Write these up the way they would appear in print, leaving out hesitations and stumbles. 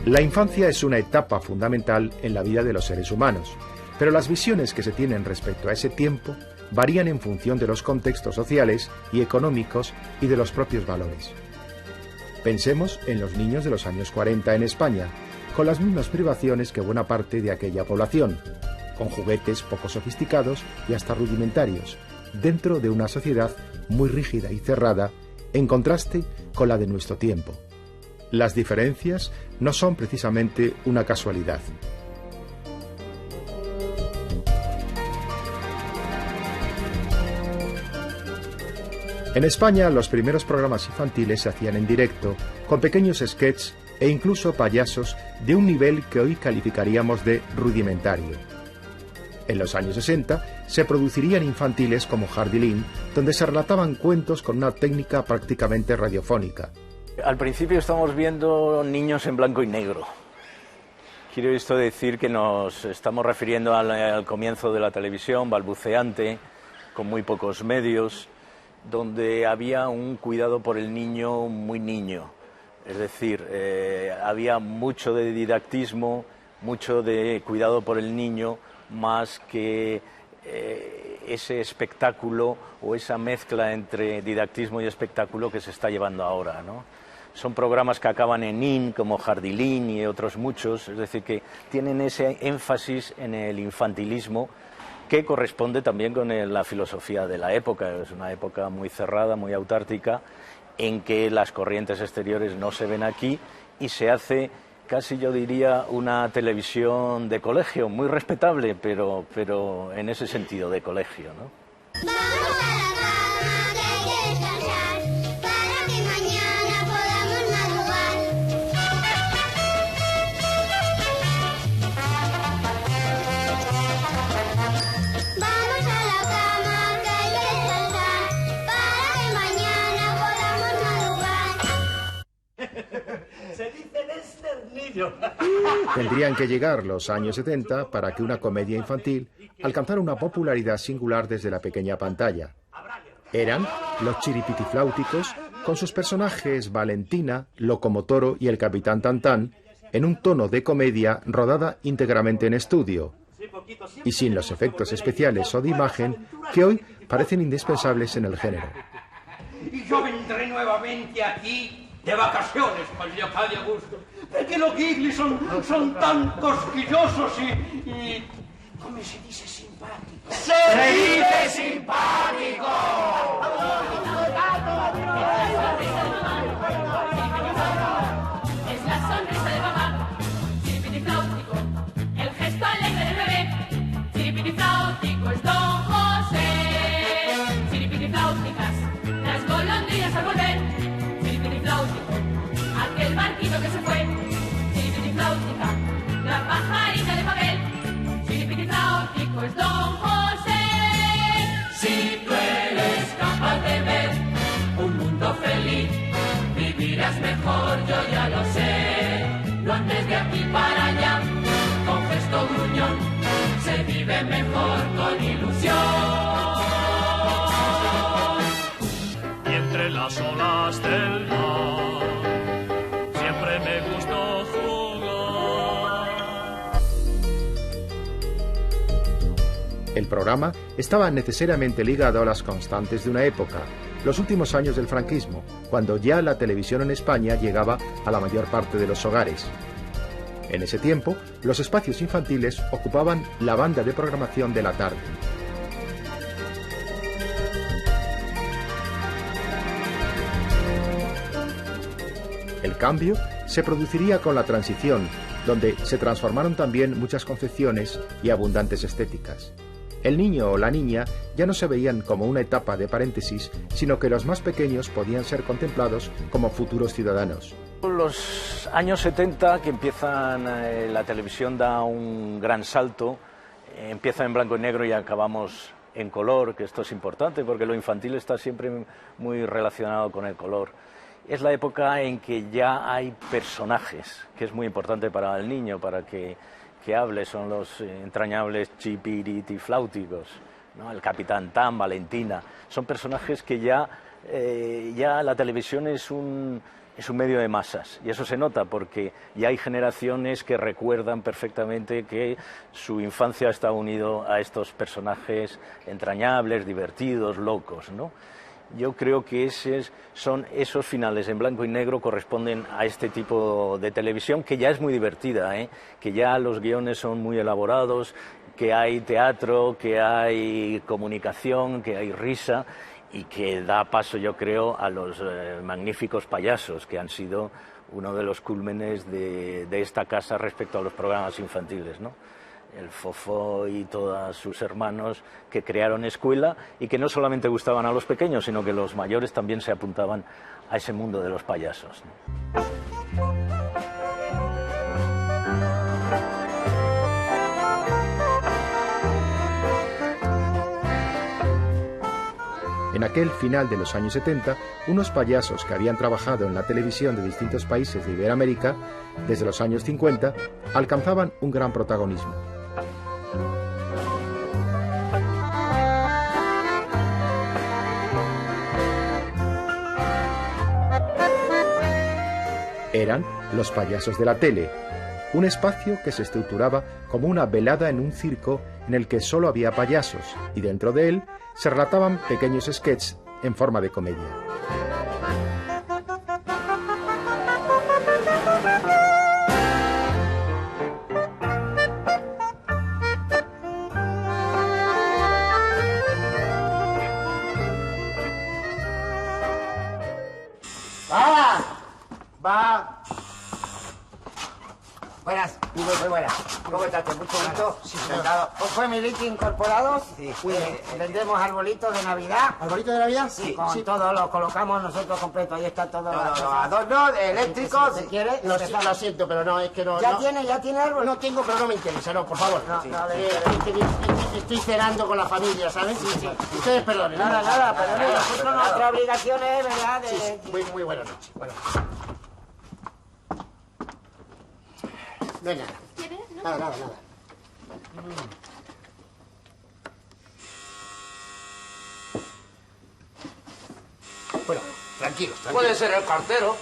La infancia es una etapa fundamental en la vida de los seres humanos, pero las visiones que se tienen respecto a ese tiempo varían en función de los contextos sociales y económicos y de los propios valores. Pensemos en los niños de los años 40 en España, con las mismas privaciones que buena parte de aquella población, con juguetes poco sofisticados y hasta rudimentarios, dentro de una sociedad muy rígida y cerrada, en contraste con la de nuestro tiempo. Las diferencias no son precisamente una casualidad. En España, los primeros programas infantiles se hacían en directo, con pequeños sketches e incluso payasos de un nivel que hoy calificaríamos de rudimentario. En los años 60 se producirían infantiles como Jardilín, donde se relataban cuentos con una técnica prácticamente radiofónica. Al principio estamos viendo niños en blanco y negro. Quiero esto decir que nos estamos refiriendo al comienzo de la televisión, balbuceante, con muy pocos medios, donde había un cuidado por el niño muy niño. Es decir, había mucho de didactismo, mucho de cuidado por el niño, más que ese espectáculo o esa mezcla entre didactismo y espectáculo que se está llevando ahora, ¿no? Son programas que acaban en IN, como Jardilín y otros muchos, es decir, que tienen ese énfasis en el infantilismo que corresponde también con la filosofía de la época. Es una época muy cerrada, muy autártica, en que las corrientes exteriores no se ven aquí y se hace casi, yo diría, una televisión de colegio, muy respetable, pero en ese sentido de colegio, ¿no? Tendrían que llegar los años 70 para que una comedia infantil alcanzara una popularidad singular desde la pequeña pantalla. Eran los Chiripitifláuticos, con sus personajes Valentina, Locomotoro y el Capitán Tantán, en un tono de comedia rodada íntegramente en estudio, y sin los efectos especiales o de imagen que hoy parecen indispensables en el género. Y yo vendré nuevamente aquí de vacaciones, cuando acabe a gusto. Porque los Giglis son tan cosquillosos y... ¿Cómo se dice simpático? ¡Se dice simpático! Es la sonrisa de mamá, chiripitifláutico, el gesto alegre del bebé. Chiripitifláutico es Don José. Chiripitifláuticas, las golondrinas al volver. Chiripitifláutico, aquel barquito que se fue. Chiripitifláutica, la pajarita de papel. Chiripitifláutico es Don José. Si tú eres capaz de ver un mundo feliz, vivirás mejor, yo ya lo sé. No andes de aquí para allá, con gesto gruñón, se vive mejor con ilusión. Y entre las olas del mar, siempre me gustó jugar. El programa estaba necesariamente ligado a las constantes de una época, los últimos años del franquismo, cuando ya la televisión en España llegaba a la mayor parte de los hogares. En ese tiempo, los espacios infantiles ocupaban la banda de programación de la tarde. El cambio se produciría con la transición, donde se transformaron también muchas concepciones y abundantes estéticas. El niño o la niña ya no se veían como una etapa de paréntesis, sino que los más pequeños podían ser contemplados como futuros ciudadanos. Los años 70, que empiezan, la televisión da un gran salto, empieza en blanco y negro y acabamos en color, que esto es importante porque lo infantil está siempre muy relacionado con el color. Es la época en que ya hay personajes, que es muy importante para el niño, para que hable, son los entrañables chipiritifláuticos, ¿no? El Capitán Tan, Valentina, son personajes que ya la televisión es un medio de masas, y eso se nota porque ya hay generaciones que recuerdan perfectamente que su infancia está unido a estos personajes entrañables, divertidos, locos, ¿no? Yo creo que esos finales en blanco y negro corresponden a este tipo de televisión, que ya es muy divertida, que ya los guiones son muy elaborados, que hay teatro, que hay comunicación, que hay risa, y que da paso, yo creo, a los magníficos payasos, que han sido uno de los cúlmenes de esta casa respecto a los programas infantiles, ¿no? El Fofó y todos sus hermanos, que crearon escuela y que no solamente gustaban a los pequeños, sino que los mayores también se apuntaban a ese mundo de los payasos, ¿no? En aquel final de los años 70, unos payasos que habían trabajado en la televisión de distintos países de Iberoamérica desde los años 50 alcanzaban un gran protagonismo. Eran los payasos de la tele, un espacio que se estructuraba como una velada en un circo en el que solo había payasos, y dentro de él se relataban pequeños sketches en forma de comedia. Va. Buenas, muy buenas. ¿Cómo estás? Mucho gusto. Sí, ¿Os fue mi leche incorporados? Sí. Vendemos arbolitos de Navidad. ¿Arbolitos de Navidad? Sí, con todo lo colocamos nosotros completo. Ahí está todo. Los adornos eléctricos, si quieres. Lo siento, pero no, es que no. ¿Ya tiene árbol? No tengo, pero no me interesa, no, por favor. Estoy cenando con la familia, ¿sabes? Sí. Ustedes perdonen. Nada, pero nosotros nuestra obligación es, ¿verdad? Sí. Muy buena noche. Bueno. No es nada. ¿Quieres? ¿No? Nada. Bueno, tranquilos. Puede ser el cartero.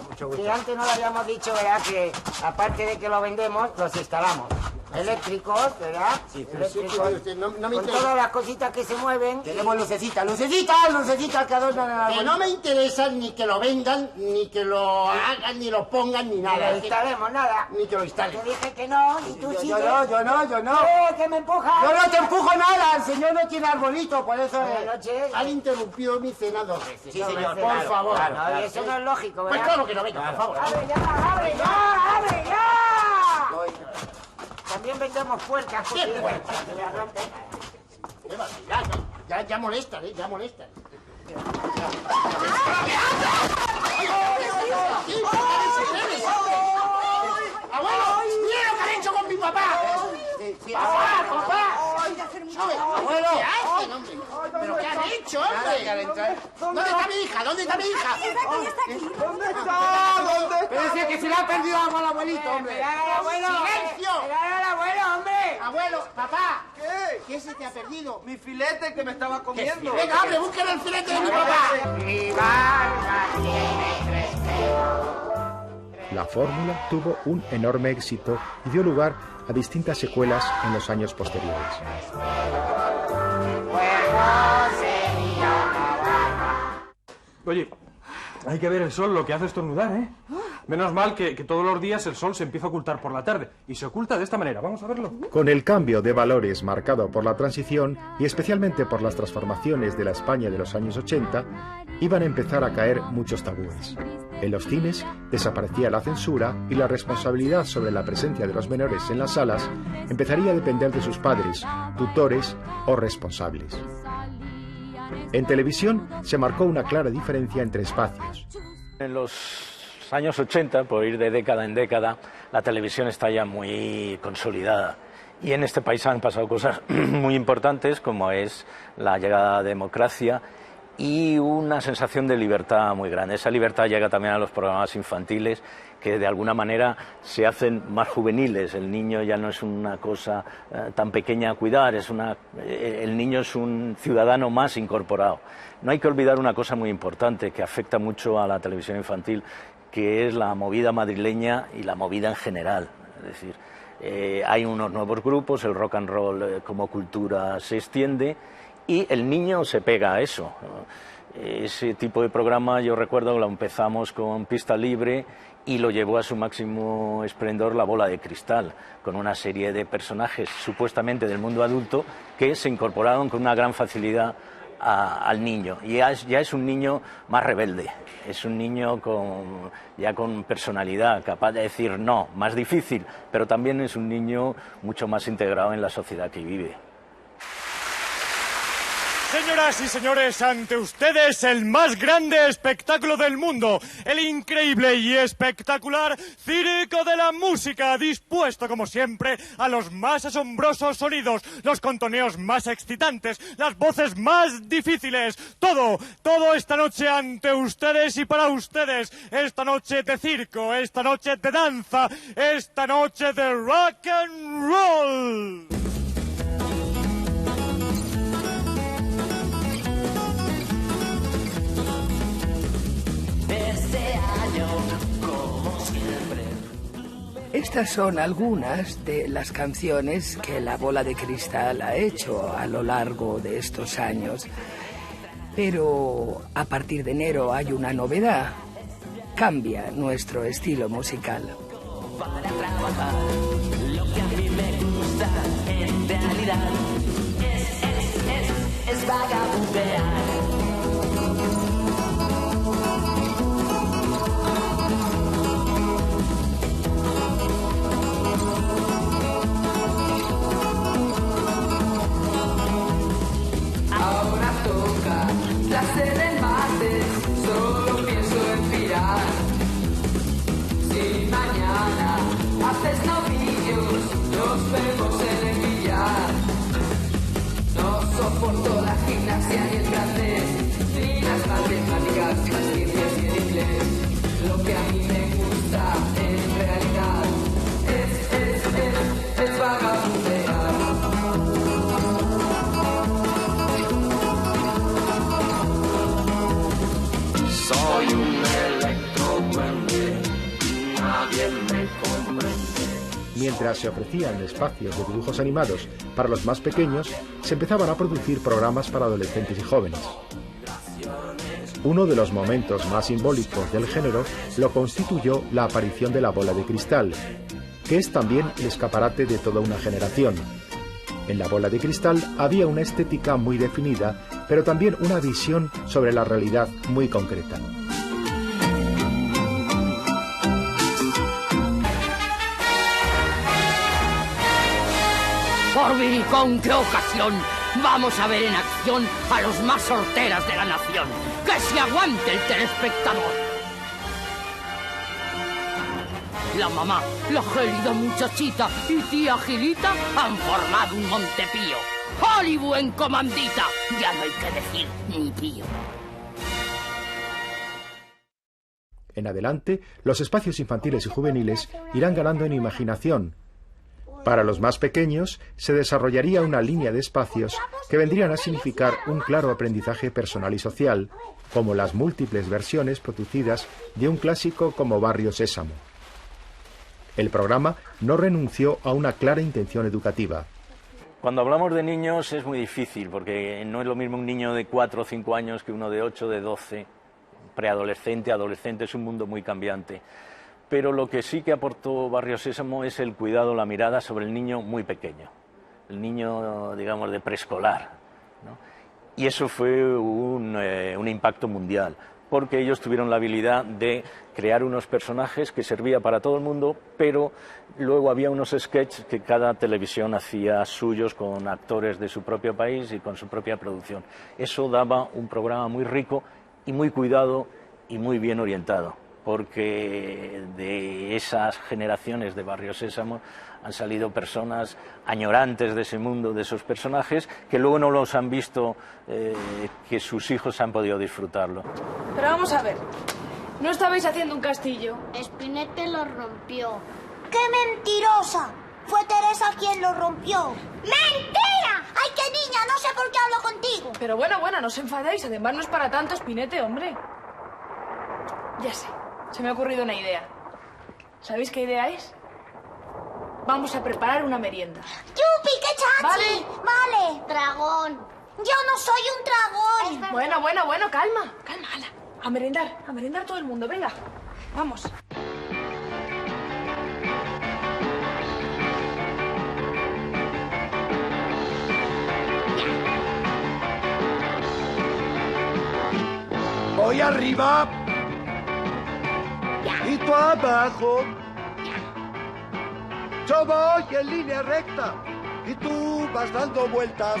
Mucho gusto. Que antes no le habíamos dicho, ¿verdad? Que aparte de que lo vendemos, los instalamos. Eléctricos, ¿verdad? Sí, pero eléctricos, no me con interesa. todas las cositas que se mueven. Tenemos lucecitas que adornan el árbol. Que no me interesan ni que lo vendan, ni que lo hagan, ni lo pongan, ni nada. Ni lo instalemos, nada. Ni que lo instalen. Te dije que no, y tú sí. Yo no. ¿Qué me empujas? Yo no te empujo nada, el señor no tiene arbolito, por eso Buenas noches. han interrumpido mi cena 2 veces. Sí, señor, por favor. Claro, y eso no es lógico, ¿verdad? Pues claro que no, venga, por favor. ¡Abre ya! También vendemos puertas. ¿Qué puertas? Ya molestan, ya molestan. ¡Abuelo! ¡Mira lo que han hecho con mi papá! ¡Papá! ¡Abuelo! ¿Qué hacen, hombre? ¿Pero qué han hecho, hombre? ¿Dónde está mi hija? ¿Dónde está? Pero decía que se le ha perdido algo al abuelito, hombre. ¡Silencio! ¡Mirad al abuelo, hombre! Abuelo, papá. ¿Qué? ¿Qué se te ha perdido? Mi filete que me estaba comiendo. Venga, abre, busquen el filete de mi papá. Mi barba tiene 3 dedos. La fórmula tuvo un enorme éxito y dio lugar a distintas secuelas en los años posteriores. Oye, hay que ver el sol, lo que hace estornudar, ¿eh? Menos mal que todos los días el sol se empieza a ocultar por la tarde. Y se oculta de esta manera, vamos a verlo. Con el cambio de valores marcado por la transición y especialmente por las transformaciones de la España de los años 80, iban a empezar a caer muchos tabúes. En los cines desaparecía la censura y la responsabilidad sobre la presencia de los menores en las salas empezaría a depender de sus padres, tutores o responsables. En televisión se marcó una clara diferencia entre espacios. En los años 80, por ir de década en década, la televisión está ya muy consolidada. Y en este país han pasado cosas muy importantes, como es la llegada a la democracia y una sensación de libertad muy grande. Esa libertad llega también a los programas infantiles, que de alguna manera se hacen más juveniles. El niño ya no es una cosa tan pequeña a cuidar, el niño es un ciudadano más incorporado. No hay que olvidar una cosa muy importante que afecta mucho a la televisión infantil, que es la movida madrileña y la movida en general. Es decir, hay unos nuevos grupos, el rock and roll como cultura se extiende y el niño se pega a eso. Ese tipo de programa yo recuerdo que lo empezamos con Pista Libre y lo llevó a su máximo esplendor La Bola de Cristal, con una serie de personajes supuestamente del mundo adulto que se incorporaron con una gran facilidad al niño. Y ya es un niño más rebelde, es un niño ya con personalidad, capaz de decir no, más difícil, pero también es un niño mucho más integrado en la sociedad que vive. Señoras y señores, ante ustedes el más grande espectáculo del mundo, el increíble y espectacular Circo de la Música, dispuesto como siempre a los más asombrosos sonidos, los contoneos más excitantes, las voces más difíciles, todo esta noche ante ustedes y para ustedes, esta noche de circo, esta noche de danza, esta noche de rock and roll. Estas son algunas de las canciones que La Bola de Cristal ha hecho a lo largo de estos años. Pero a partir de enero hay una novedad. Cambia nuestro estilo musical. Para trabajar, lo que a mí me gusta en realidad es vagabundear. Ahora toca clase de mates, solo pienso en pirar. Si mañana haces novillos, nos vemos en el billar. No soporto la gimnasia ni el francés, ni las matemáticas, las ciencias y el inglés. Lo que a mí me gusta en realidad es vagabundear. Soy un electroduende, nadie me comprende. Mientras se ofrecían espacios de dibujos animados para los más pequeños, se empezaban a producir programas para adolescentes y jóvenes. Uno de los momentos más simbólicos del género lo constituyó la aparición de La Bola de Cristal, que es también el escaparate de toda una generación. En La Bola de Cristal había una estética muy definida, pero también una visión sobre la realidad muy concreta. Por Viricón, qué ocasión. Vamos a ver en acción a los más horteras de la nación. ¡Que se aguante el telespectador! La mamá, la gélida muchachita y tía Gilita han formado un Montepío. ¡Hollywood en comandita! Ya no hay que decir ni pío. En adelante, los espacios infantiles y juveniles irán ganando en imaginación. Para los más pequeños, se desarrollaría una línea de espacios que vendrían a significar un claro aprendizaje personal y social, como las múltiples versiones producidas de un clásico como Barrio Sésamo. El programa no renunció a una clara intención educativa. Cuando hablamos de niños es muy difícil, porque no es lo mismo un niño de 4 o 5 años que uno de 8, de 12, preadolescente, adolescente, es un mundo muy cambiante. Pero lo que sí que aportó Barrio Sésamo es el cuidado, la mirada sobre el niño muy pequeño, el niño, digamos, de preescolar, ¿no? Y eso fue un impacto mundial. porque ellos tuvieron la habilidad de crear unos personajes que servían para todo el mundo, pero luego había unos sketches que cada televisión hacía suyos con actores de su propio país y con su propia producción. Eso daba un programa muy rico y muy cuidado y muy bien orientado, porque de esas generaciones de Barrio Sésamo han salido personas añorantes de ese mundo, de esos personajes, que luego no los han visto, que sus hijos han podido disfrutarlo. Pero vamos a ver, ¿no estabais haciendo un castillo? Spinette lo rompió. ¡Qué mentirosa! Fue Teresa quien lo rompió. ¡Mentira! ¡Ay, qué niña! No sé por qué hablo contigo. Pero bueno, no os enfadéis. Además, no es para tanto, Spinette, hombre. Ya sé, se me ha ocurrido una idea. ¿Sabéis qué idea es? Vamos a preparar una merienda. ¡Yupi, qué chachi! Vale. Dragón. Yo no soy un dragón. Bueno, calma, ala. A merendar todo el mundo, venga. Vamos. Voy arriba y tú abajo. Yo voy en línea recta y tú vas dando vueltas.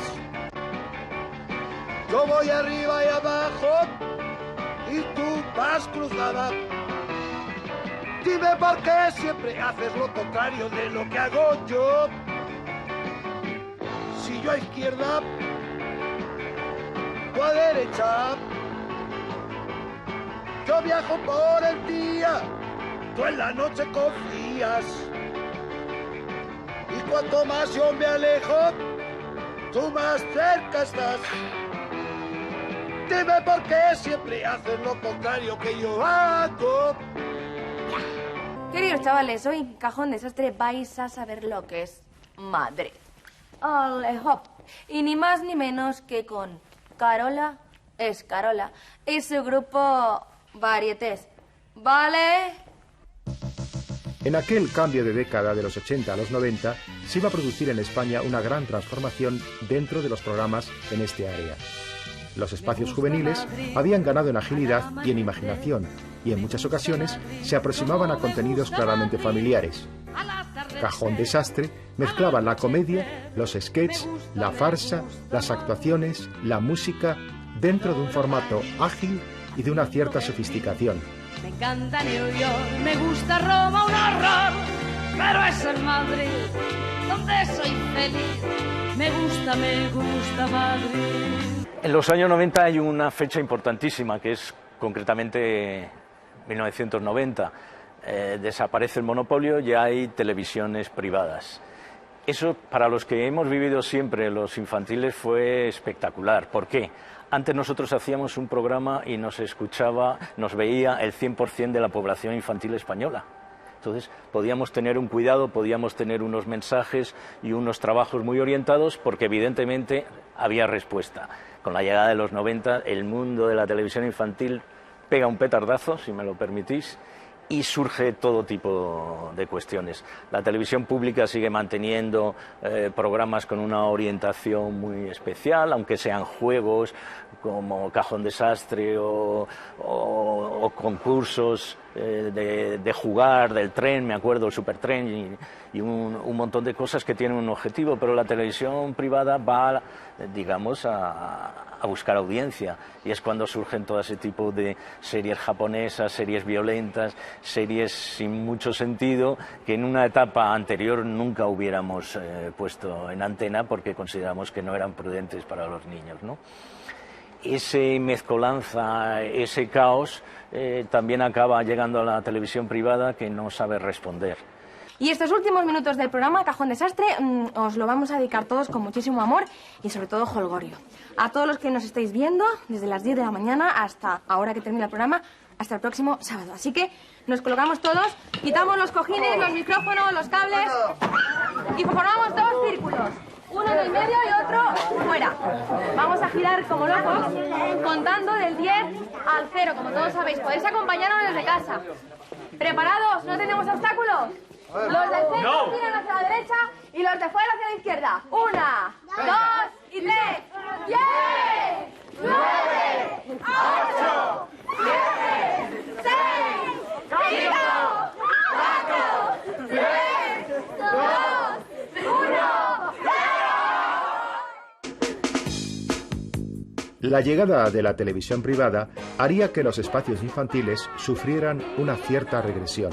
Yo voy arriba y abajo y tú vas cruzada. Dime por qué siempre haces lo contrario de lo que hago yo. Si yo a izquierda, tú a derecha. Yo viajo por el día, tú en la noche confías. Y cuanto más yo me alejo, tú más cerca estás. Dime por qué siempre haces lo contrario que yo hago. Queridos chavales, hoy en Cajón Desastre vais a saber lo que es Madrid. Hop. Y ni más ni menos que con Carola Escarola y su grupo Varietés. ¿Vale? En aquel cambio de década de los 80 a los 90 se iba a producir en España una gran transformación dentro de los programas en este área. Los espacios juveniles habían ganado en agilidad y en imaginación, y en muchas ocasiones se aproximaban a contenidos claramente familiares. Cajón Desastre mezclaba la comedia, los sketches, la farsa, las actuaciones, la música, dentro de un formato ágil y de una cierta sofisticación. Me encanta New York, me gusta Roma, un horror, pero es el Madrid donde soy feliz. Me gusta Madrid. En los años 90 hay una fecha importantísima, que es concretamente 1990. Desaparece el monopolio y hay televisiones privadas. Eso, para los que hemos vivido siempre los infantiles, fue espectacular. ¿Por qué? Antes nosotros hacíamos un programa y nos veía el 100% de la población infantil española. Entonces podíamos tener un cuidado, podíamos tener unos mensajes y unos trabajos muy orientados, porque evidentemente había respuesta. Con la llegada de los 90, el mundo de la televisión infantil pega un petardazo, si me lo permitís, y surge todo tipo de cuestiones. La televisión pública sigue manteniendo programas con una orientación muy especial, aunque sean juegos como Cajón Desastre o concursos de jugar, del tren, me acuerdo, el Supertren y un montón de cosas que tienen un objetivo, pero la televisión privada va, digamos, a buscar audiencia, y es cuando surgen todo ese tipo de series japonesas, series violentas, series sin mucho sentido, que en una etapa anterior nunca hubiéramos puesto en antena porque consideramos que no eran prudentes para los niños, ¿no? Ese mezcolanza, ese caos, también acaba llegando a la televisión privada, que no sabe responder. Y estos últimos minutos del programa Cajón Desastre os lo vamos a dedicar todos con muchísimo amor y sobre todo jolgorio. A todos los que nos estáis viendo desde las 10 de la mañana hasta ahora que termina el programa, hasta el próximo sábado. Así que nos colocamos todos, quitamos los cojines, los micrófonos, los cables y formamos dos círculos. Uno en el medio y otro fuera. Vamos a girar como locos, contando del 10 al 0, como todos sabéis. Podéis acompañarnos desde casa. ¿Preparados? ¿No tenemos obstáculos? Los del centro giran hacia la derecha y los de fuera hacia la izquierda. 1, 2 y 3. 10, 9, 8, 7. La llegada de la televisión privada haría que los espacios infantiles sufrieran una cierta regresión.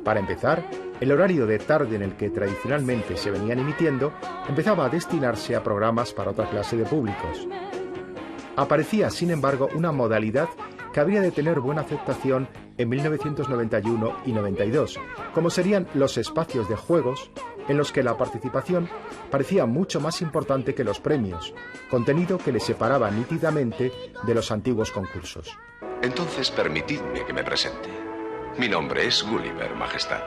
Para empezar, el horario de tarde en el que tradicionalmente se venían emitiendo empezaba a destinarse a programas para otra clase de públicos. Aparecía, sin embargo, una modalidad que habría de tener buena aceptación en 1991 y 92, como serían los espacios de juegos, en los que la participación parecía mucho más importante que los premios, contenido que le separaba nítidamente de los antiguos concursos. Entonces permitidme que me presente. Mi nombre es Gulliver, Majestad.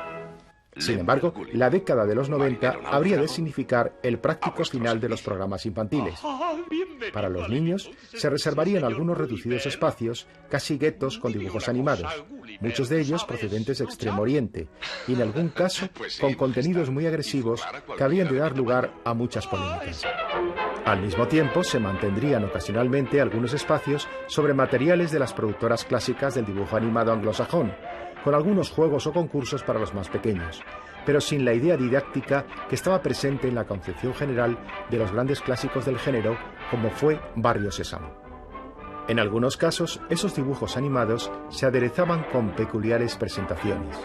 Sin embargo, la década de los 90 habría de significar el práctico final de los programas infantiles. Para los niños se reservarían algunos reducidos espacios, casi guetos con dibujos animados, muchos de ellos procedentes de Extremo Oriente, y en algún caso con contenidos muy agresivos que habían de dar lugar a muchas polémicas. Al mismo tiempo, se mantendrían ocasionalmente algunos espacios sobre materiales de las productoras clásicas del dibujo animado anglosajón, con algunos juegos o concursos para los más pequeños, pero sin la idea didáctica que estaba presente en la concepción general de los grandes clásicos del género, como fue Barrio Sésamo. En algunos casos, esos dibujos animados se aderezaban con peculiares presentaciones.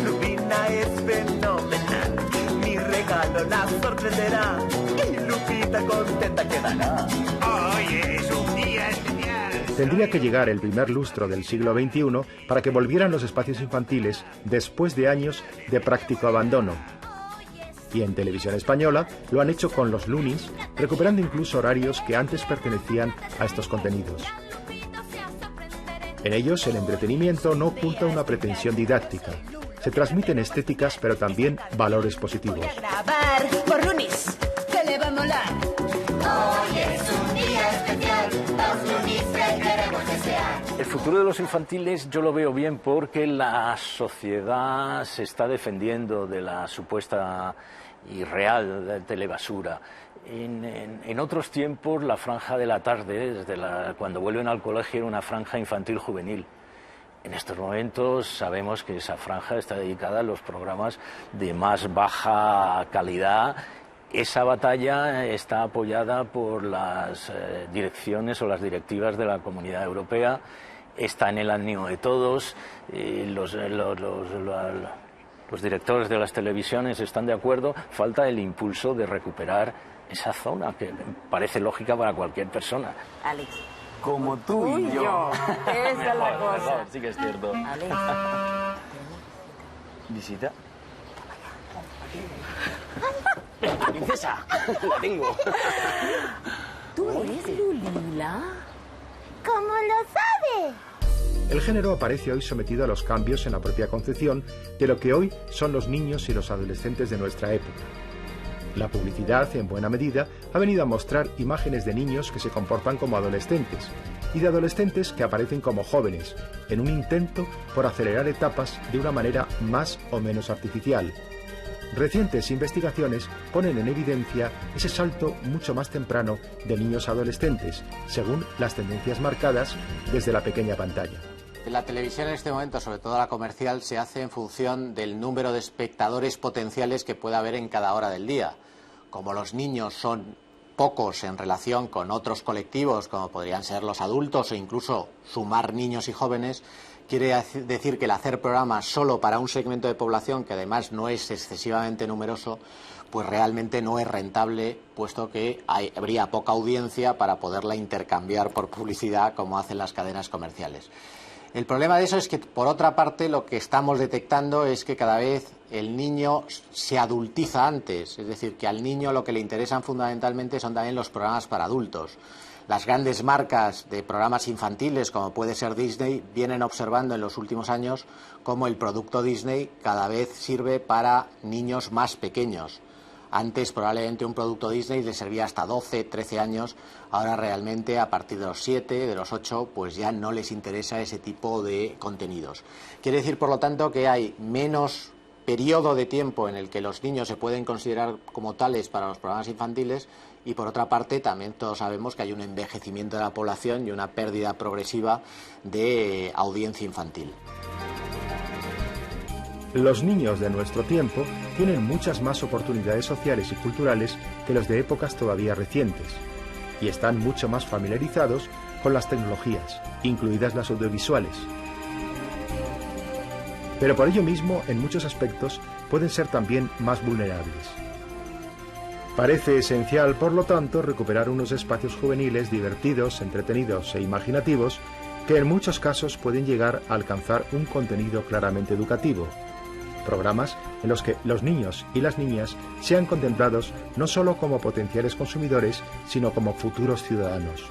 Lupina es fenomenal. Mi regalo la sorprenderá y Lupita contenta quedará. Hoy es un día especial. Tendría que llegar el primer lustro del siglo XXI para que volvieran los espacios infantiles después de años de práctico abandono. Y en televisión española lo han hecho con los Loonies, recuperando incluso horarios que antes pertenecían a estos contenidos. En ellos el entretenimiento no oculta una pretensión didáctica. Se transmiten estéticas pero también valores positivos. Grabar por Loonies, que le va a molar. Hoy es un día especial, los Loonies que queremos desear. El futuro de los infantiles yo lo veo bien porque la sociedad se está defendiendo de la supuesta y real telebasura. En otros tiempos la franja de la tarde, cuando vuelven al colegio, era una franja infantil juvenil. En estos momentos sabemos que esa franja está dedicada a los programas de más baja calidad. Esa batalla está apoyada por las direcciones o las directivas de la Comunidad Europea. Está en el ánimo de todos. Los directores de las televisiones están de acuerdo. Falta el impulso de recuperar esa zona que parece lógica para cualquier persona. Alex. Como tú y yo. Esa es la cosa. Sí que es cierto. Alex. ¿Visita? ¡Princesa! ¡La tengo! ¿Tú eres Lulila? ¿Cómo lo sabe? El género aparece hoy sometido a los cambios en la propia concepción de lo que hoy son los niños y los adolescentes de nuestra época. La publicidad, en buena medida, ha venido a mostrar imágenes de niños que se comportan como adolescentes y de adolescentes que aparecen como jóvenes, en un intento por acelerar etapas de una manera más o menos artificial. Recientes investigaciones ponen en evidencia ese salto mucho más temprano de niños a adolescentes, según las tendencias marcadas desde la pequeña pantalla. La televisión en este momento, sobre todo la comercial, se hace en función del número de espectadores potenciales que pueda haber en cada hora del día. Como los niños son pocos en relación con otros colectivos, como podrían ser los adultos o incluso sumar niños y jóvenes, quiere decir que el hacer programas solo para un segmento de población, que además no es excesivamente numeroso, pues realmente no es rentable, puesto que habría poca audiencia para poderla intercambiar por publicidad como hacen las cadenas comerciales. El problema de eso es que, por otra parte, lo que estamos detectando es que cada vez el niño se adultiza antes. Es decir, que al niño lo que le interesan fundamentalmente son también los programas para adultos. Las grandes marcas de programas infantiles, como puede ser Disney, vienen observando en los últimos años cómo el producto Disney cada vez sirve para niños más pequeños. Antes probablemente un producto Disney le servía hasta 12, 13 años, ahora realmente a partir de los 7, de los 8, pues ya no les interesa ese tipo de contenidos. Quiere decir, por lo tanto, que hay menos periodo de tiempo en el que los niños se pueden considerar como tales para los programas infantiles y, por otra parte, también todos sabemos que hay un envejecimiento de la población y una pérdida progresiva de audiencia infantil. Los niños de nuestro tiempo tienen muchas más oportunidades sociales y culturales que los de épocas todavía recientes y están mucho más familiarizados con las tecnologías, incluidas las audiovisuales. Pero por ello mismo, en muchos aspectos, pueden ser también más vulnerables. Parece esencial, por lo tanto, recuperar unos espacios juveniles divertidos, entretenidos e imaginativos que en muchos casos pueden llegar a alcanzar un contenido claramente educativo. Programas en los que los niños y las niñas sean contemplados no solo como potenciales consumidores, sino como futuros ciudadanos.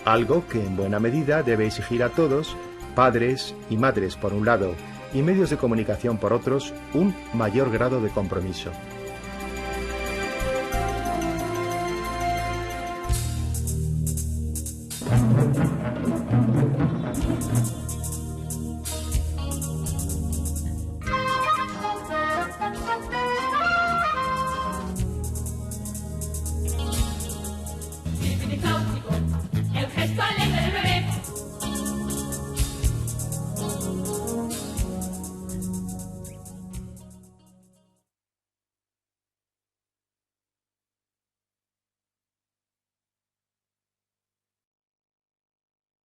Algo que en buena medida debe exigir a todos, padres y madres por un lado, y medios de comunicación por otros, un mayor grado de compromiso.